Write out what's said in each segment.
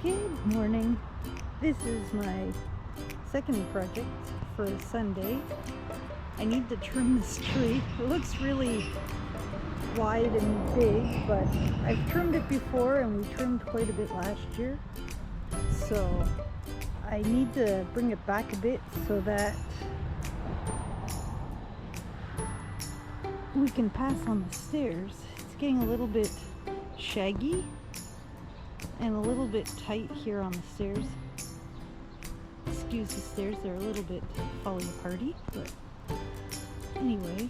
Good morning. This is my second project for Sunday. I need to trim this tree. It looks really wide and big, but I've trimmed it before and we trimmed quite a bit last year. So I need to bring it back a bit so that we can pass on the stairs. It's getting a little bit shaggy and a little bit tight here on the stairs. Excuse the stairs, they're a little bit falling aparty, but anyway,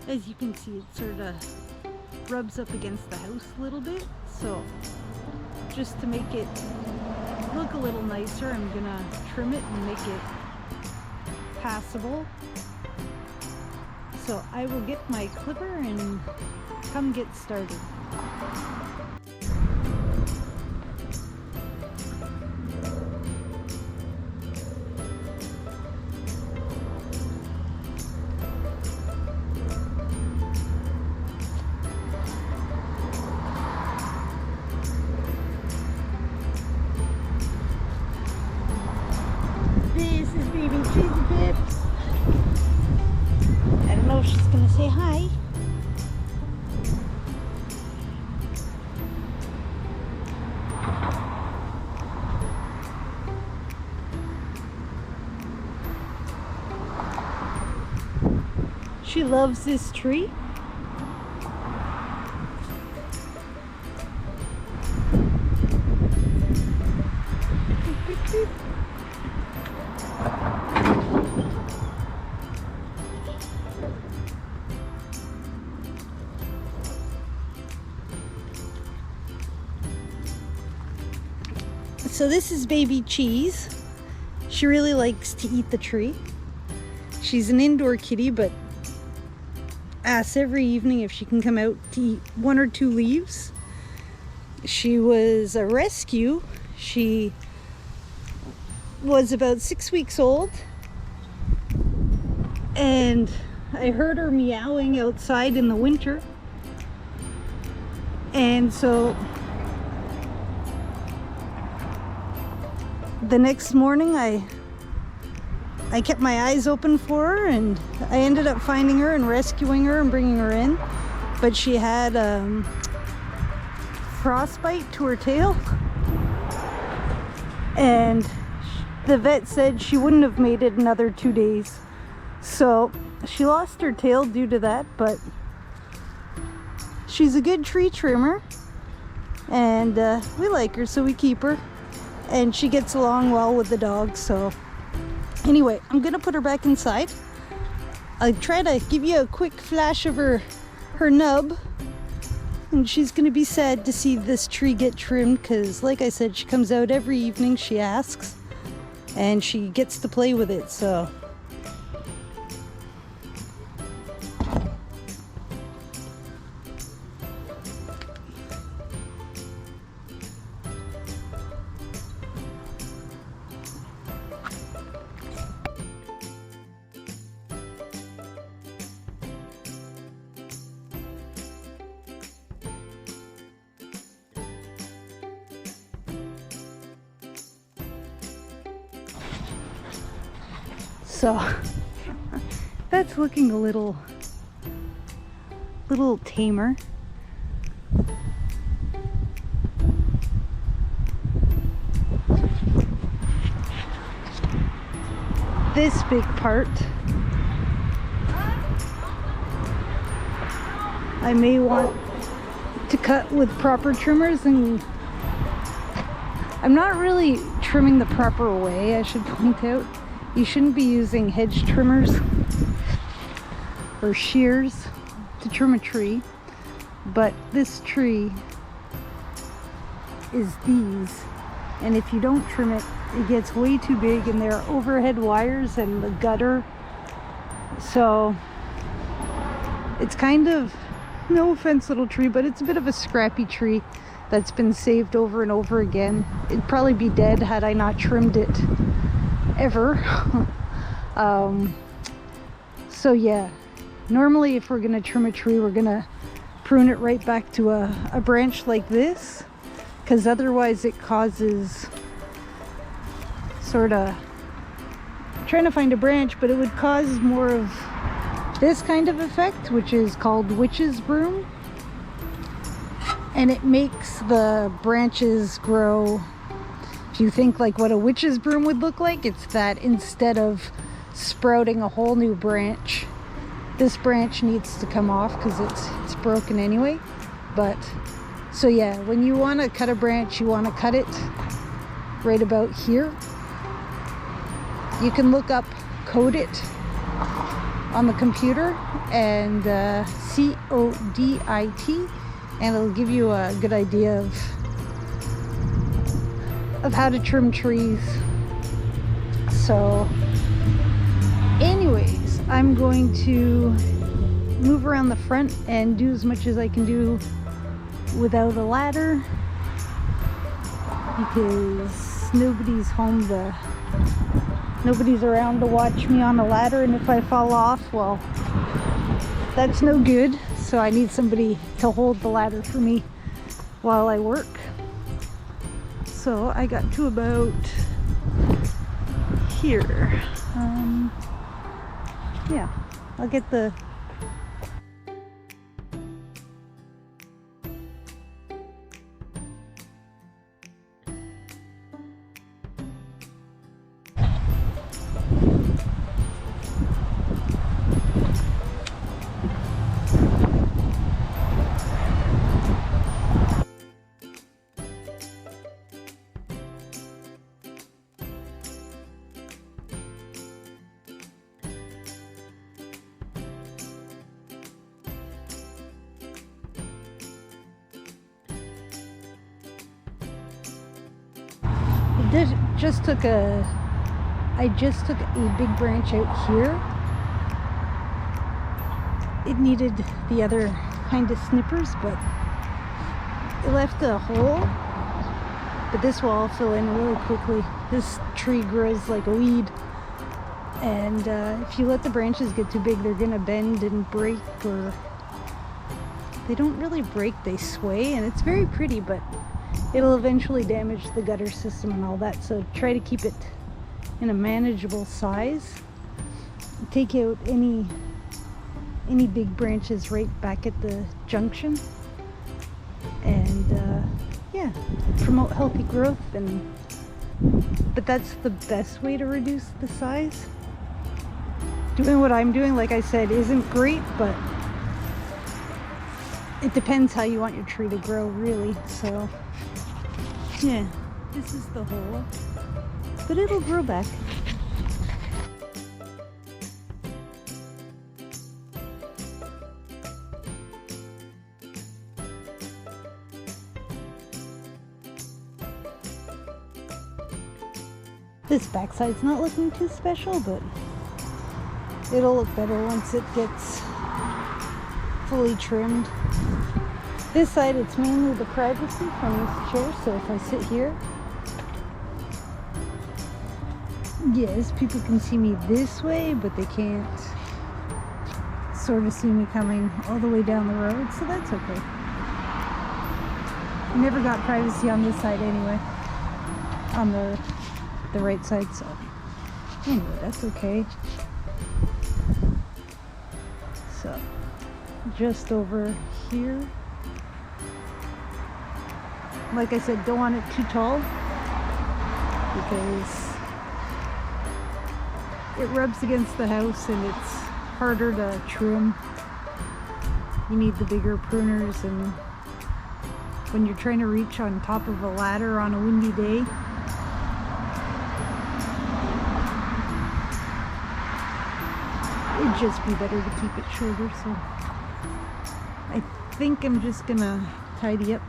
as you can see, it sort of rubs up against the house a little bit, so just to make it look a little nicer, I'm gonna trim it and make it passable. So I will get my clipper and come get started. This is baby Cheesy Pips. I don't know if she's gonna say hi. She loves this tree. So this is baby Cheese. She really likes to eat the tree. She's an indoor kitty, but asks every evening if she can come out to eat 1 or 2 leaves. She was a rescue. She was about 6 weeks old, and I heard her meowing outside in the winter, and so the next morning I kept my eyes open for her, and I ended up finding her and rescuing her and bringing her in. But she had frostbite to her tail, and the vet said she wouldn't have made it another 2 days. So she lost her tail due to that, but she's a good tree trimmer, and we like her, so we keep her. And she gets along well with the dog. So anyway, I'm gonna put her back inside. I'll try to give you a quick flash of her nub, and she's gonna be sad to see this tree get trimmed, because like I said, she comes out every evening, she asks, and she gets to play with it. So that's looking a little tamer. This big part I may want to cut with proper trimmers, and I'm not really trimming the proper way, I should point out. You shouldn't be using hedge trimmers or shears to trim a tree, but this tree is these, and if you don't trim it, it gets way too big, and there are overhead wires and the gutter, so it's kind of, no offense little tree, but it's a bit of a scrappy tree that's been saved over and over again. It'd probably be dead had I not trimmed it ever. So yeah, normally if we're gonna trim a tree, we're gonna prune it right back to a branch like this, because otherwise it causes sort of trying to find a branch, but it would cause more of this kind of effect, which is called witch's broom, and it makes the branches grow. If you think like what a witch's broom would look like, it's that instead of sprouting a whole new branch, this branch needs to come off because it's broken anyway. But so yeah, when you want to cut a branch, you want to cut it right about here. You can look up Code It on the computer, and CODIT, and it'll give you a good idea of how to trim trees. So anyways, I'm going to move around the front and do as much as I can do without a ladder, because nobody's home nobody's around to watch me on a ladder, and if I fall off, well, that's no good. So I need somebody to hold the ladder for me while I work. So I got to about here. Yeah, I'll get the I just took a big branch out here. It needed the other kind of snippers, but it left a hole. But this will all fill in really quickly. This tree grows like a weed, and if you let the branches get too big, they're gonna bend and break, or they don't really break, they sway, and it's very pretty, but it'll eventually damage the gutter system and all that. So try to keep it in a manageable size. Take out any big branches right back at the junction, and yeah, promote healthy growth. But that's the best way to reduce the size. Doing what I'm doing, like I said, isn't great, but it depends how you want your tree to grow, really. So yeah, this is the hole, but it'll grow back. This backside's not looking too special, but it'll look better once it gets fully trimmed. This side, it's mainly the privacy from this chair, so if I sit here, yes, people can see me this way, but they can't sort of see me coming all the way down the road, so that's okay. I never got privacy on this side anyway, on the right side, so anyway, that's okay. So just over here, like I said, don't want it too tall because it rubs against the house and it's harder to trim. You need the bigger pruners, and when you're trying to reach on top of a ladder on a windy day, it'd just be better to keep it shorter. So I think I'm just gonna tidy up.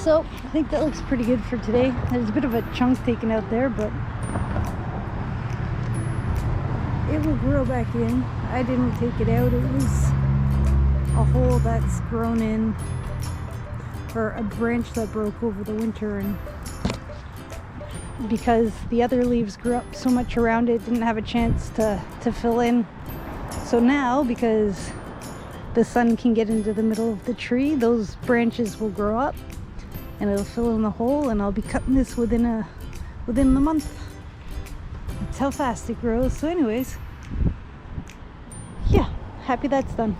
So I think that looks pretty good for today. There's a bit of a chunk taken out there, but it will grow back in. I didn't take it out. It was a hole that's grown in, or a branch that broke over the winter, and because the other leaves grew up so much around it, didn't have a chance to fill in. So now, because the sun can get into the middle of the tree, those branches will grow up and it'll fill in the hole, and I'll be cutting this within the month. That's how fast it grows. So anyways, yeah, happy that's done.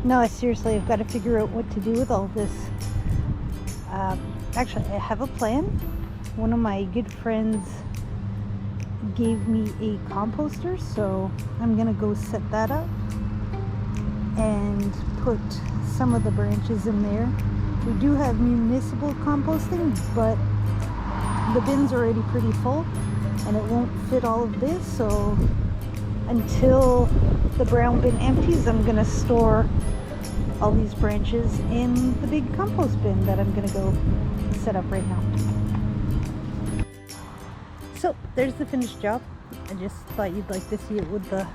No, seriously, I've got to figure out what to do with all this. Actually, I have a plan. One of my good friends gave me a composter, so I'm gonna go set that up and put some of the branches in there. We do have municipal composting, but the bin's already pretty full and it won't fit all of this, so until the brown bin empties, I'm gonna store all these branches in the big compost bin that I'm gonna go set up right now. So there's the finished job. I just thought you'd like to see it with the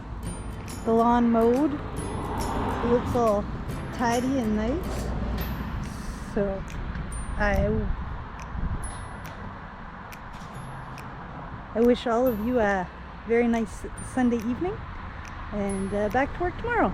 lawn mowed. It looks all tidy and nice. So I wish all of you a very nice Sunday evening, and back to work tomorrow.